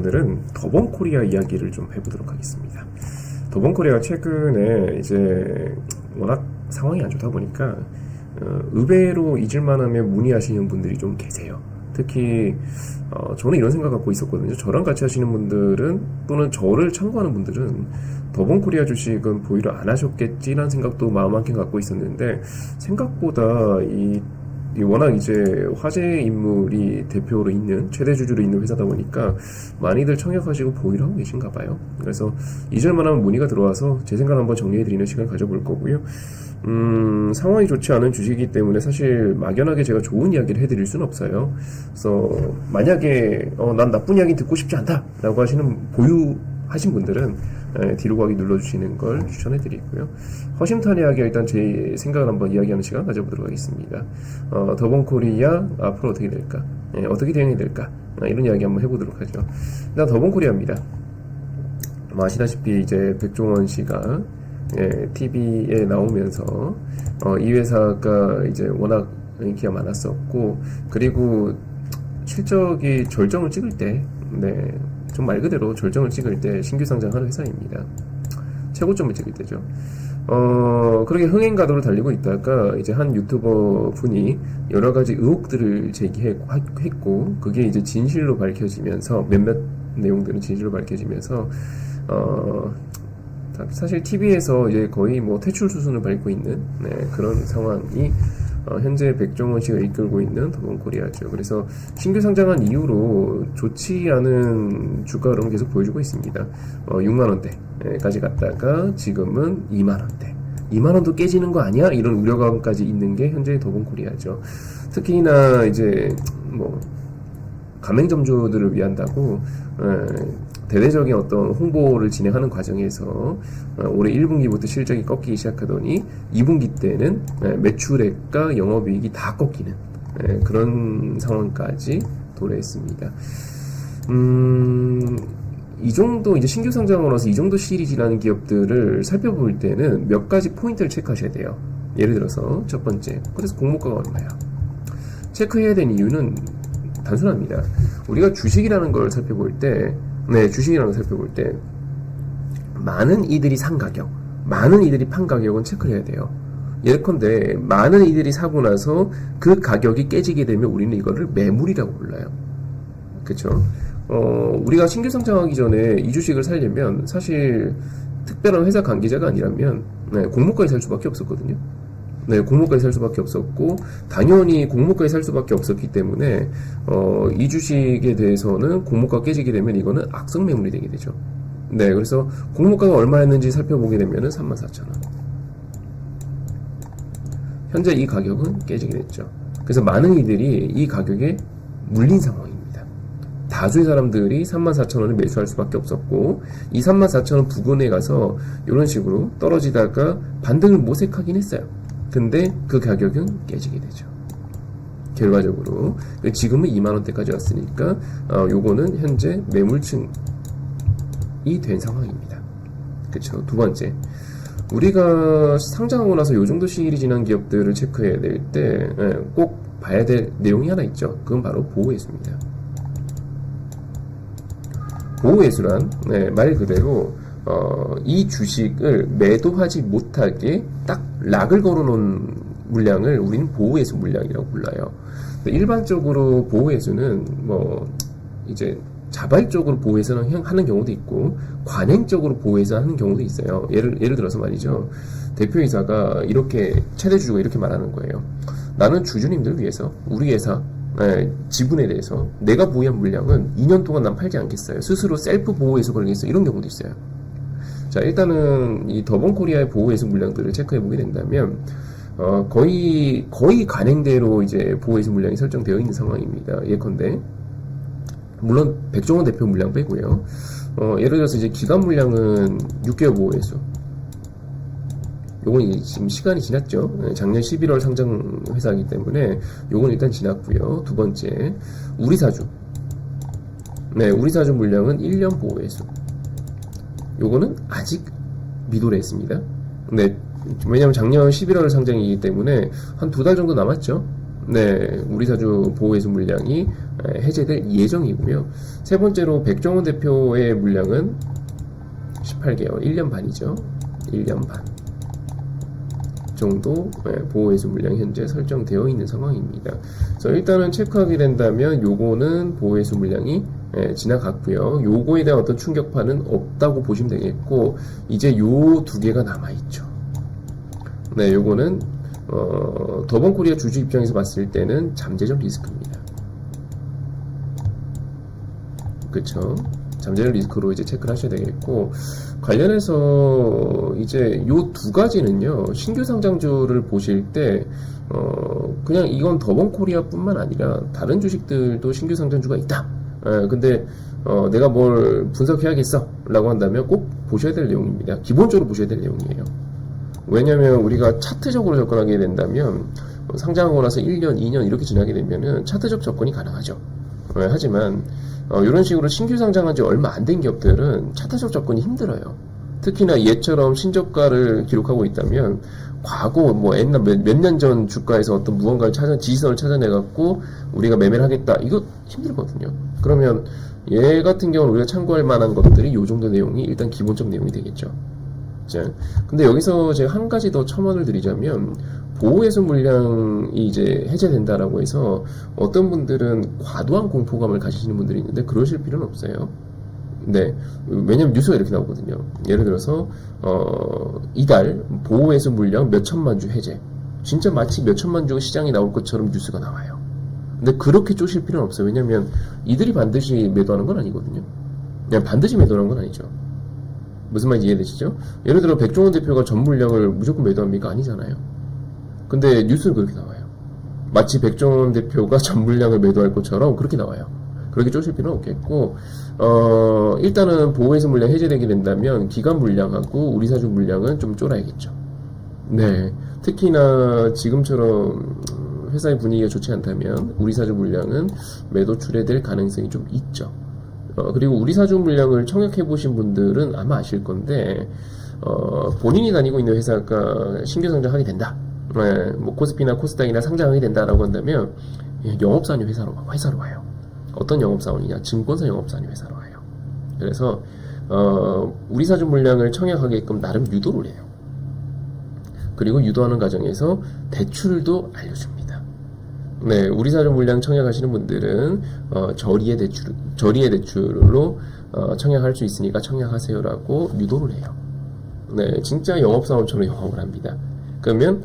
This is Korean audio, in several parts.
오늘은 더본코리아 이야기를 좀 해보도록 하겠습니다. 더본코리아가 최근에 이제 워낙 상황이 안 좋다 보니까 의외로 잊을만하면 문의하시는 분들이 좀 계세요. 특히 저는 이런 생각 갖고 있었거든요. 저랑 같이 하시는 분들은 또는 저를 참고하는 분들은 더본코리아 주식은 보유를 안 하셨겠지라는 생각도 마음 한켠 갖고 있었는데, 생각보다 이 워낙 이제 화제 인물이 대표로 있는 최대 주주로 있는 회사다 보니까 많이들 청약하시고 보유를 하고 계신가 봐요. 그래서 잊을만하면 문의가 들어와서 제 생각을 한번 정리해드리는 시간 가져볼 거고요. 상황이 좋지 않은 주식이기 때문에 사실 막연하게 제가 좋은 이야기를 해드릴 수는 없어요. 그래서 만약에 난 나쁜 이야기 듣고 싶지 않다 라고 하시는 보유하신 분들은 뒤로 가기 눌러주시는 걸 추천해드리고요. 허심탄회하게 일단 제 생각을 한번 이야기하는 시간 가져보도록 하겠습니다. 더본코리아 앞으로 어떻게 될까? 어떻게 대응이 될까? 이런 이야기 한번 해보도록 하죠. 일단 더본코리아입니다. 아시다시피 이제 백종원 씨가 TV에 나오면서 이 회사가 이제 워낙 인기가 많았었고, 그리고 실적이 절정을 찍을 때, 좀 말 그대로 절정을 찍을 때 신규 상장하는 회사입니다. 최고점을 찍을 때죠. 그렇게 흥행가도로 달리고 있다가 이제 한 유튜버 분이 여러 가지 의혹들을 제기했고, 그게 이제 진실로 밝혀지면서 몇몇 내용들은 진실로 밝혀지면서 사실 TV에서 이제 거의 뭐 퇴출 수순을 밟고 있는 그런 상황이 현재 백종원 씨가 이끌고 있는 더본코리아죠. 그래서 신규 상장한 이후로 좋지 않은 주가 흐름 계속 보여주고 있습니다. 6만원대까지 갔다가 지금은 2만원대. 2만원도 깨지는 거 아니야? 이런 우려감까지 있는 게 현재 더본코리아죠. 특히나 이제 뭐 가맹점주들을 위한다고 대대적인 어떤 홍보를 진행하는 과정에서 올해 1분기부터 실적이 꺾이기 시작하더니 2분기 때는 매출액과 영업이익이 다 꺾이는 그런 상황까지 도래했습니다. 이 정도 이제 신규 상장으로서 이 정도 시리즈라는 기업들을 살펴볼 때는 몇 가지 포인트를 체크하셔야 돼요. 예를 들어서 첫 번째, 그래서 공모가가 얼마야? 체크해야 되는 이유는 단순합니다. 우리가 주식이라는 걸 살펴볼 때, 주식이라는 걸 살펴볼 때 많은 이들이 산 가격, 많은 이들이 판 가격은 체크를 해야 돼요. 예컨대 많은 이들이 사고 나서 그 가격이 깨지게 되면 우리는 이거를 매물이라고 불러요. 그렇죠? 우리가 신규 상장하기 전에 이 주식을 살려면 사실 특별한 회사 관계자가 아니라면 공모가에 살 수밖에 없었거든요. 공모가에 살 수밖에 없었고, 당연히 공모가에 살 수밖에 없었기 때문에 이 주식에 대해서는 공모가 깨지게 되면 이거는 악성 매물이 되게 되죠. 그래서 공모가가 얼마였는지 살펴보게 되면은 34,000원. 현재 이 가격은 깨지게 됐죠. 그래서 많은 이들이 이 가격에 물린 상황입니다. 다수의 사람들이 34,000원을 매수할 수밖에 없었고, 이 34,000원 부근에 가서 이런 식으로 떨어지다가 반등을 모색하긴 했어요. 근데 그 가격은 깨지게 되죠. 결과적으로 지금은 2만원대까지 왔으니까 요거는 현재 매물층이 된 상황입니다. 그쵸. 두 번째, 우리가 상장하고 나서 요 정도 시일이 지난 기업들을 체크해야 될 때 꼭 봐야 될 내용이 하나 있죠. 그건 바로 보호회수입니다. 보호회수란 말 그대로 이 주식을 매도하지 못하게 딱 락을 걸어놓은 물량을 우리는 보호회수 물량이라고 불러요. 일반적으로 보호회수는 뭐 이제 자발적으로 보호회수는 하는 경우도 있고 관행적으로 보호회수 하는 경우도 있어요. 예를 들어서 말이죠. 대표이사가 이렇게 최대 주주가 이렇게 말하는 거예요. 나는 주주님들 위해서 우리 회사 지분에 대해서 내가 보유한 물량은 2년 동안 난 팔지 않겠어요. 스스로 셀프 보호회수 걸리겠어요. 이런 경우도 있어요. 자, 일단은 이 더본코리아의 보호회수 물량들을 체크해보게 된다면 거의 관행대로 이제 보호회수 물량이 설정되어 있는 상황입니다. 예컨대 물론 백종원 대표 물량 빼고요. 예를 들어서 이제 기간 물량은 6개월 보호회수. 요건 지금 시간이 지났죠. 작년 11월 상장 회사이기 때문에 요건 일단 지났고요. 두 번째, 우리사주. 우리사주 물량은 1년 보호회수. 요거는 아직 미도래했습니다. 왜냐면 작년 11월 상장이기 때문에 한 2달 정도 남았죠. 네, 우리사주 보호해수 물량이 해제될 예정이고요. 세 번째로 백종원 대표의 물량은 18개월, 1년 반이죠. 1년 반 정도 보호해수 물량 현재 설정되어 있는 상황입니다. 그래서 일단은 체크하게 된다면 요거는 보호해수 물량이 지나갔고요. 요거에 대한 어떤 충격파는 없다고 보시면 되겠고, 이제 요 두 개가 남아있죠. 네, 요거는 더본코리아 주주 입장에서 봤을 때는 잠재적 리스크입니다. 그쵸? 잠재적 리스크로 이제 체크를 하셔야 되겠고, 관련해서 이제 요 두 가지는요, 신규 상장주를 보실 때, 그냥 이건 더본코리아 뿐만 아니라 다른 주식들도 신규 상장주가 있다. 근데, 내가 뭘 분석해야겠어. 라고 한다면 꼭 보셔야 될 내용입니다. 기본적으로 보셔야 될 내용이에요. 왜냐면 우리가 차트적으로 접근하게 된다면, 상장하고 나서 1년, 2년 이렇게 지나게 되면은 차트적 접근이 가능하죠. 하지만, 이런 식으로 신규 상장한 지 얼마 안 된 기업들은 차트적 접근이 힘들어요. 특히나 얘처럼 신저가를 기록하고 있다면 과거 뭐 옛날 몇 년 전 주가에서 어떤 무언가를 지지선을 찾아내갖고 우리가 매매를 하겠다, 이거 힘들거든요. 그러면 얘 같은 경우는 우리가 참고할 만한 것들이 요 정도 내용이 일단 기본적 내용이 되겠죠. 자, 근데 여기서 제가 한 가지 더 첨언을 드리자면, 보호해수 물량이 이제 해제된다라고 해서 어떤 분들은 과도한 공포감을 가지시는 분들이 있는데 그러실 필요는 없어요. 네, 왜냐면 뉴스가 이렇게 나오거든요. 예를 들어서 이달 보호해수 물량 몇 천만 주 해제, 진짜 마치 몇 천만 주가 시장에 나올 것처럼 뉴스가 나와요. 근데 그렇게 쪼실 필요는 없어요. 왜냐면 이들이 반드시 매도하는 건 아니거든요. 그냥 반드시 매도하는 건 아니죠. 무슨 말인지 이해되시죠? 예를 들어 백종원 대표가 전 물량을 무조건 매도합니까? 아니잖아요. 근데 뉴스는 그렇게 나와요. 마치 백종원 대표가 전 물량을 매도할 것처럼 그렇게 나와요. 그렇게 쪼실 필요는 없겠고, 일단은 보호해수 물량 해제되게 된다면 기관 물량하고 우리사주 물량은 좀 쫄아야겠죠. 네, 특히나 지금처럼 회사의 분위기가 좋지 않다면 우리사주 물량은 매도 출회될 가능성이 좀 있죠. 그리고 우리사주 물량을 청약해 보신 분들은 아마 아실 건데, 본인이 다니고 있는 회사가 신규 상장하게 된다. 뭐 코스피나 코스닥이나 상장하게 된다라고 한다면 영업사원이 회사로 와요. 어떤 영업사원이냐? 증권사 영업사원이 회사로 와요. 그래서 우리사주 물량을 청약하게끔 나름 유도를 해요. 그리고 유도하는 과정에서 대출도 알려줍니다. 네, 우리사주 물량 청약하시는 분들은 저리의 대출로 청약할 수 있으니까 청약하세요라고 유도를 해요. 네, 진짜 영업사원처럼 영업을 합니다. 그러면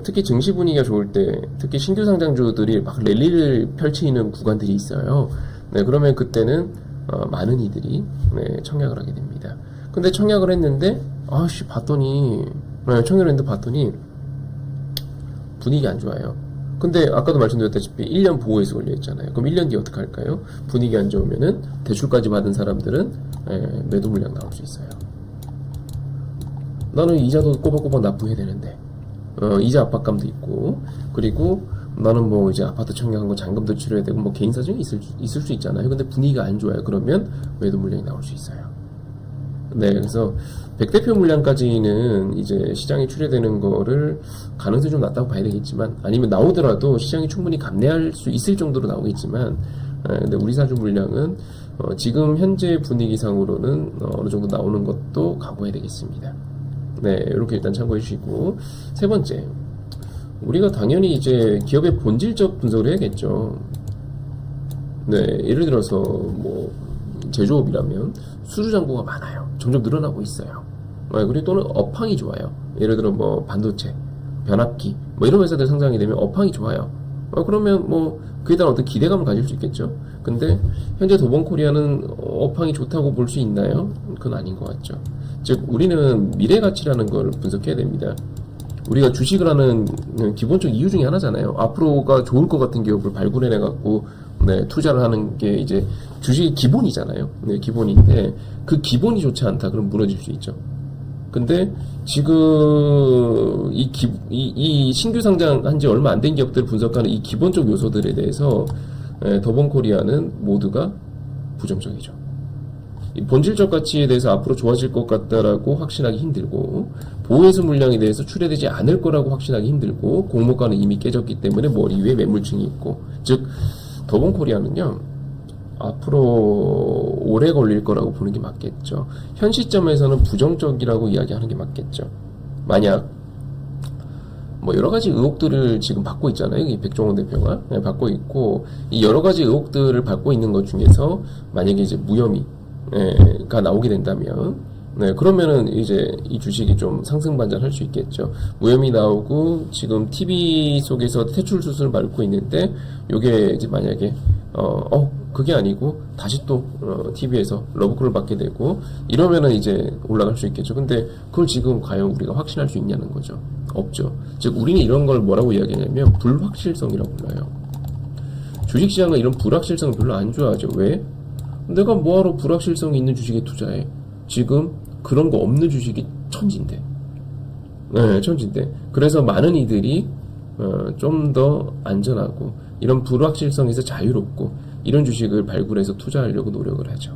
특히 증시 분위기가 좋을 때, 특히 신규 상장주들이 막 랠리를 펼치는 구간들이 있어요. 네, 그러면 그때는 많은 이들이 청약을 하게 됩니다. 근데 청약을 했는데 봤더니 분위기 안 좋아요. 근데 아까도 말씀드렸다시피 1년 보호해서 걸려 있잖아요. 그럼 1년 뒤에 어떻게 할까요? 분위기 안 좋으면은 대출까지 받은 사람들은 매도 물량 나올 수 있어요. 나는 이자도 꼬박꼬박 납부해야 되는데, 이자 압박감도 있고, 그리고 나는 뭐 이제 아파트 청약한 거 잔금도 치러야 되고, 뭐 개인 사정이 있을 수 있잖아요. 근데 분위기가 안 좋아요. 그러면 매도 물량이 나올 수 있어요. 네, 그래서 100대표 물량까지는 이제 시장에 출회되는 거를 가능성이 좀 낮다고 봐야 되겠지만, 아니면 나오더라도 시장이 충분히 감내할 수 있을 정도로 나오겠지만, 근데 우리사주 물량은 지금 현재 분위기상으로는 어느 정도 나오는 것도 각오해야 되겠습니다. 네, 이렇게 일단 참고해 주시고, 세 번째, 우리가 당연히 이제 기업의 본질적 분석을 해야겠죠. 네, 예를 들어서 뭐 제조업이라면 수주잔고가 많아요. 점점 늘어나고 있어요. 그리고 또는 업황이 좋아요. 예를 들어 뭐 반도체, 변압기 뭐 이런 회사들 상장이 되면 업황이 좋아요. 그러면 뭐 그에 대한 어떤 기대감을 가질 수 있겠죠. 근데 현재 도본코리아는 업황이 좋다고 볼 수 있나요? 그건 아닌 것 같죠. 즉 우리는 미래 가치라는 걸 분석해야 됩니다. 우리가 주식을 하는 기본적 이유 중에 하나잖아요. 앞으로가 좋을 것 같은 기업을 발굴해내 갖고 투자를 하는 게 이제 주식의 기본이잖아요. 네, 기본인데 그 기본이 좋지 않다 그럼 무너질 수 있죠. 근데 지금 이 신규 상장한 지 얼마 안 된 기업들을 분석하는 이 기본적 요소들에 대해서 더본코리아는 모두가 부정적이죠. 이 본질적 가치에 대해서 앞으로 좋아질 것 같다라고 확신하기 힘들고, 보호해수 물량에 대해서 출회되지 않을 거라고 확신하기 힘들고, 공모가는 이미 깨졌기 때문에 머리 위에 매물층이 있고, 즉 더본코리아는요 앞으로 오래 걸릴 거라고 보는 게 맞겠죠. 현 시점에서는 부정적이라고 이야기하는 게 맞겠죠. 만약 뭐 여러 가지 의혹들을 지금 받고 있잖아요. 이 백종원 대표가 받고 있고, 이 여러 가지 의혹들을 받고 있는 것 중에서 만약에 이제 무혐의가 나오게 된다면, 그러면은 이제 이 주식이 좀 상승반전할 수 있겠죠. 무혐의 나오고 지금 TV 속에서 퇴출 수순을 밟고 있는데, 요게 이제 만약에 그게 아니고 다시 또 TV에서 러브콜을 받게 되고 이러면은 이제 올라갈 수 있겠죠. 근데 그걸 지금 과연 우리가 확신할 수 있냐는 거죠. 없죠. 즉 우리는 이런 걸 뭐라고 이야기하냐면 불확실성이라고 불러요. 주식시장은 이런 불확실성을 별로 안 좋아하죠. 왜? 내가 뭐하러 불확실성이 있는 주식에 투자해? 지금 그런 거 없는 주식이 천지인데. 네, 천지인데. 그래서 많은 이들이 좀 더 안전하고 이런 불확실성에서 자유롭고 이런 주식을 발굴해서 투자하려고 노력을 하죠.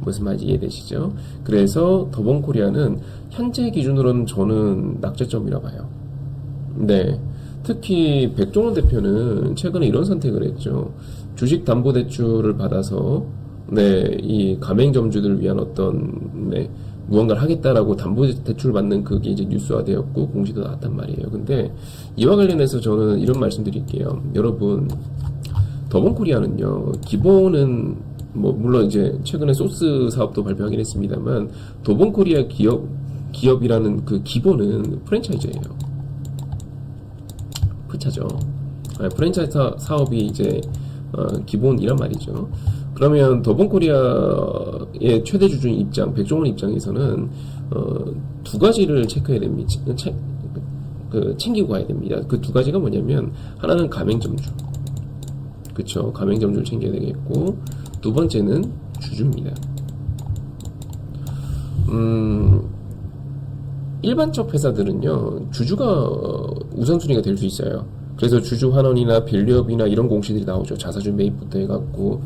무슨 말인지 이해되시죠? 그래서 더본코리아는 현재 기준으로는 저는 낙제점이라 봐요. 네. 특히 백종원 대표는 최근에 이런 선택을 했죠. 주식담보대출을 받아서 이 가맹점주들을 위한 어떤 무언가를 하겠다라고 담보대출 받는 그게 이제 뉴스화되었고 공시도 나왔단 말이에요. 근데 이와 관련해서 저는 이런 말씀 드릴게요. 여러분, 더본코리아는요, 기본은 물론 이제 최근에 소스 사업도 발표하긴 했습니다만, 더본코리아 기업이라는 그 기본은 프랜차이즈예요. 프차죠. 프랜차이즈 사업이 이제 기본이란 말이죠. 그러면 더본코리아의 최대 주주인 입장, 백종원 입장에서는 두 가지를 체크해야 됩니다. 챙기고 가야 됩니다. 그 두 가지가 뭐냐면, 하나는 가맹점주, 그쵸, 가맹점주를 챙겨야 되겠고, 두 번째는 주주입니다. 일반적 회사들은요, 주주가 우선순위가 될 수 있어요. 그래서 주주 환원이나 밸류업이나 이런 공시들이 나오죠. 자사주 매입부터 해갖고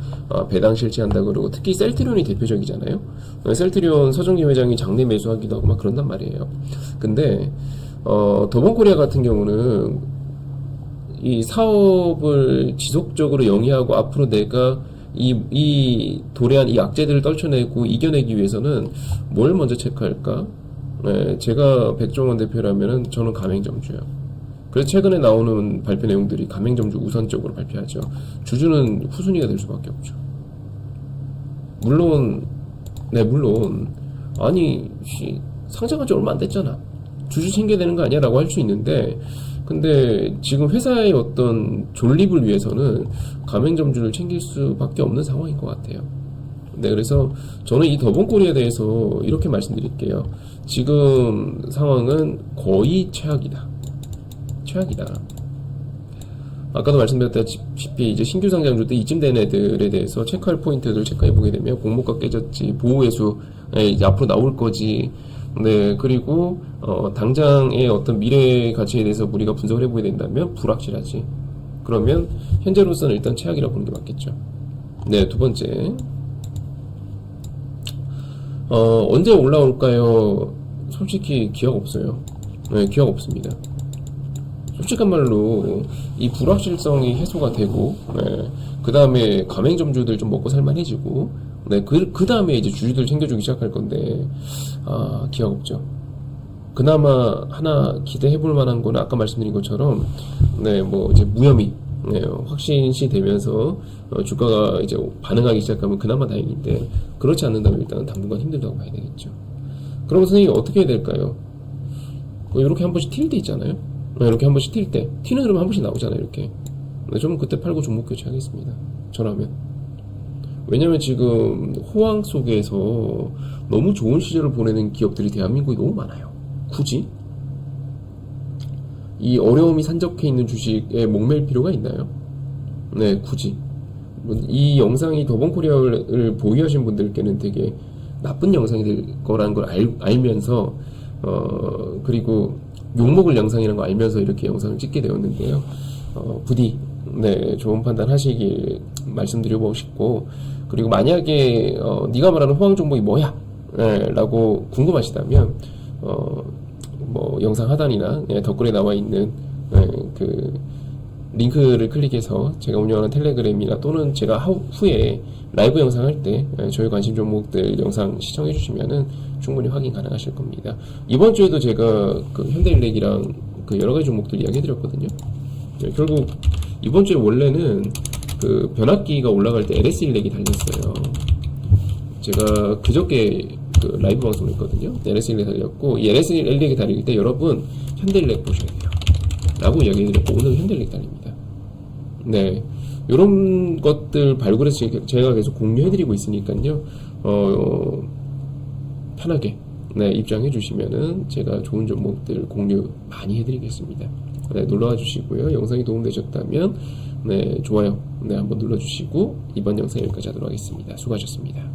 배당 실시한다 그러고, 특히 셀트리온이 대표적이잖아요. 셀트리온 서정기 회장이 장내 매수하기도 하고 막 그런단 말이에요. 근데 더본코리아 같은 경우는 이 사업을 지속적으로 영위하고 앞으로 내가 이 도래한 이 악재들을 떨쳐내고 이겨내기 위해서는 뭘 먼저 체크할까? 제가 백종원 대표라면은 저는 가맹점주요. 그래서 최근에 나오는 발표 내용들이 가맹점주 우선적으로 발표하죠. 주주는 후순위가 될 수밖에 없죠. 물론 아니 상장한 지 얼마 안 됐잖아, 주주 챙겨야 되는 거 아니야? 라고 할 수 있는데, 근데 지금 회사의 어떤 존립을 위해서는 가맹점주를 챙길 수밖에 없는 상황인 것 같아요. 네, 그래서 저는 이 더본코리아에 대해서 이렇게 말씀드릴게요. 지금 상황은 거의 최악이다. 아까도 말씀드렸다시피 이제 신규 상장주 때 이쯤 된 애들에 대해서 체크할 포인트들 체크해 보게 되면, 공모가 깨졌지, 보호회수 이제 앞으로 나올 거지, 그리고 당장의 어떤 미래 가치에 대해서 우리가 분석을 해보게 된다면 불확실하지. 그러면 현재로서는 일단 최악이라고 보는 게 맞겠죠. 네, 두 번째, 언제 올라올까요? 솔직히 기억 없어요. 기억 없습니다. 솔직한 말로 이 불확실성이 해소가 되고, 그 다음에 가맹점주들 좀 먹고 살만해지고, 그 다음에 이제 주주들 챙겨주기 시작할 건데, 기억 없죠. 그나마 하나 기대해볼 만한 거는 아까 말씀드린 것처럼, 이제 무혐의, 확신시 되면서 주가가 이제 반응하기 시작하면 그나마 다행인데, 그렇지 않는다면 일단은 당분간 힘들다고 봐야 되겠죠. 그럼 선생님이 어떻게 해야 될까요? 이렇게 한 번씩 튈 때 있잖아요. 이렇게 한 번씩 튈 때, 튀는 흐름 한 번씩 나오잖아요, 이렇게. 저는 그때 팔고 종목 교체하겠습니다. 저라면. 왜냐면 지금 호황 속에서 너무 좋은 시절을 보내는 기업들이 대한민국에 너무 많아요. 굳이 이 어려움이 산적해 있는 주식에 목맬 필요가 있나요? 굳이. 이 영상이 더본코리아를 보유하신 분들께는 되게 나쁜 영상이 될 거라는 걸 알면서, 그리고 욕먹을 영상이라는 거 알면서 이렇게 영상을 찍게 되었는데요. 부디 좋은 판단 하시길 말씀드리고 싶고, 그리고 만약에 네가 말하는 호황 종목이 뭐야? 라고 궁금하시다면 뭐 영상 하단이나 댓글에 나와 있는 그 링크를 클릭해서 제가 운영하는 텔레그램이나 또는 제가 후에 라이브 영상 할 때 저희 관심 종목들 영상 시청해 주시면은 충분히 확인 가능하실 겁니다. 이번 주에도 제가 그 현대일렉이랑 그 여러 가지 종목들 이야기 해드렸거든요. 결국 이번 주에 원래는 그 변압기가 올라갈 때 LS일렉이 달렸어요. 제가 그저께 그 라이브 방송을 했거든요. LS일렉 달렸고, 이 LS일렉이 달릴 때 여러분 현대일렉 보셔야 돼요 라고 이야기해드렸고, 오늘 현대일렉 달립니다. 네, 이런 것들 발굴해서 제가 계속 공유해드리고 있으니까요. 편하게 입장해 주시면은 제가 좋은 종목들 공유 많이 해드리겠습니다. 놀러와 주시고요. 영상이 도움되셨다면 좋아요 한번 눌러주시고 이번 영상 여기까지 하도록 하겠습니다. 수고하셨습니다.